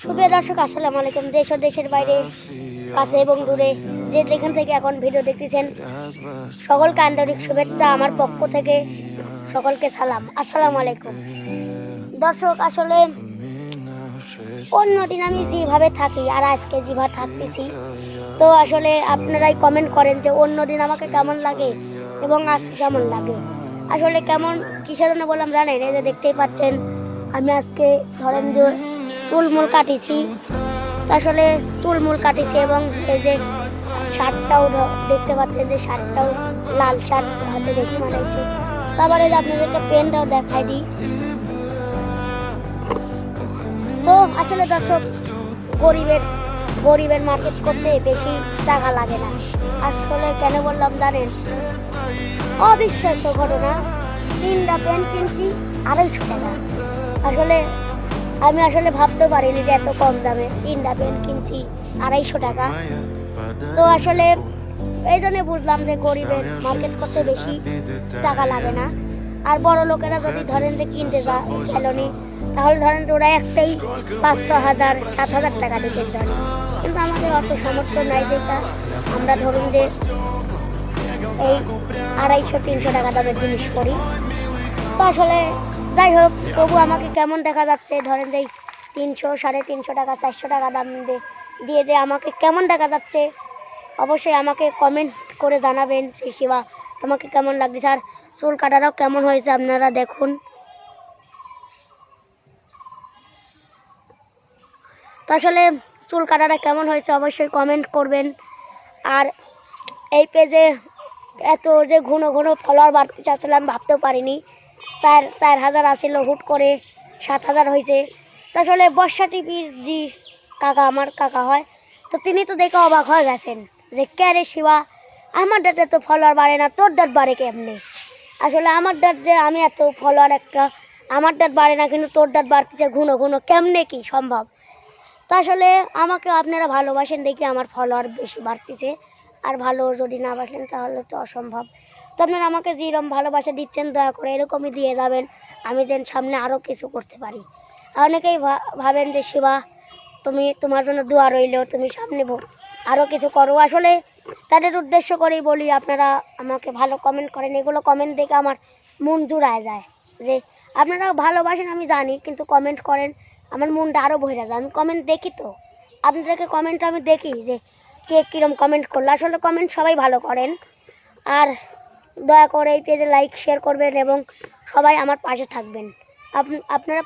শুভ দর্শক, আসসালামু আলাইকুম। দেশ ও দেশের বাইরে, কাছে এবং দূরে যে যেখান থেকে এখন ভিডিও দেখতেছেন, সকলকে আন্তরিক শুভেচ্ছা আমার পক্ষ থেকে। সকলকে সালাম, আসসালামু আলাইকুম। দর্শক, আসলে অন্যদিন আমি যেভাবে থাকি আর আজকে যেভাবে থাকতেছি, তো আসলে আপনারাই কমেন্ট করেন যে অন্যদিন আমাকে কেমন লাগে এবং আজকে কেমন লাগে। আসলে কেমন কিসের জন্য বললাম জানেন? এই যে দেখতেই পাচ্ছেন, আমি আজকে ধরেন যে চুলমুল কাটিছি, আসলে চুলমুল কাটিছি এবং এই যে শার্টটাও দেখতে পাচ্ছেন যে শার্টটাও লাল শার্ট হাতে বেশি মানাইছে। তারপরে যে আপনাদেরকে পেনটাও দেখাই দিই। তো আসলে দর্শক, গরিবের মার্কেট করতে বেশি টাকা লাগে না। আসলে কেন বললাম জানেন? অবিশ্বাস্য ঘটনা, 3টা পেন কিনছি 250 টাকা। আমি আসলে ভাবতে পারিনি যে এত কম দামে 3টা পেন কিনছি 250 টাকা। তো আসলে এই জন্য বুঝলাম যে গরিবের মার্কেট করতে বেশি টাকা লাগে না। আর বড় লোকেরা যদি ধরেন যে কিনতে গেলনি, তাহলে ধরেন যে ওরা একটাই 500, 1000, 7000 টাকা দিতে চান। কিন্তু আমাদের অত সামর্থ্য নাই, যেটা আমরা ধরুন যে এই 250-300 টাকা দামের জিনিস করি। তো আসলে যাই হোক, তবু আমাকে কেমন দেখা যাচ্ছে ধরেন যে 300, 350 টাকা, 400 টাকা দাম দিয়ে যে আমাকে কেমন দেখা যাচ্ছে, অবশ্যই আমাকে কমেন্ট করে জানাবেন যে শিবা তোমাকে কেমন লাগছে। আর চুল কাটাটাও কেমন হয়েছে আপনারা দেখুন। তো আসলে চুল কাটাটা কেমন হয়েছে অবশ্যই কমেন্ট করবেন। আর এই পেজে এত যে ঘন ঘন ফলোয়ার বাড়তে চাচ্ছিলাম ভাবতেও পারিনি। 4,000 আসছিল, হুট করে 7,000 হয়েছে। তো আসলে বর্ষা টিভির যে কাকা, আমার কাকা হয়, তো তিনি তো দেখে অবাক হয়ে গেছেন যে কে রে শিবা, আমার ডাটে তো ফলোয়ার বাড়ে না, তোর ডাট বাড়ে কেমনি? আসলে আমার ডাট যে আমি এত ফলোয়ার একটা, আমার ডাট বাড়ে না, কিন্তু তোর ডাট বাড়তেছে ঘন ঘন, কেমনে কি সম্ভব? তো আসলে আমাকে আপনারা ভালোবাসেন দেখি আমার ফলোয়ার বেশি বাড়তেছে। আর ভালো যদি না বাসেন তাহলে তো অসম্ভব। তো আপনারা আমাকে যেরকম ভালোবাসা দিচ্ছেন, দয়া করে এরকমই দিয়ে যাবেন, আমি যেন সামনে আরও কিছু করতে পারি। অনেকেই ভাবেন যে শিবা তোমার জন্য দোয়া রইল, তুমি সামনে আরও কিছু করো। আসলে তাদের উদ্দেশ্য করেই বলি, আপনারা আমাকে ভালো কমেন্ট করেন, এগুলো কমেন্ট দেখে আমার মন জুড়ায় যায়। যে আপনারা ভালোবাসেন আমি জানি, কিন্তু কমেন্ট করেন, আমার মনটা আরও ভরে যায়। আমি কমেন্ট দেখি, তো আপনাদেরকে কমেন্ট আমি দেখি যে কে কীরকম কমেন্ট করলো। আসলে কমেন্ট সবাই ভালো করেন। আর দয়া করে এই পেজে লাইক শেয়ার করবেন এবং সবাই আমার পাশে থাকবেন। আপনারা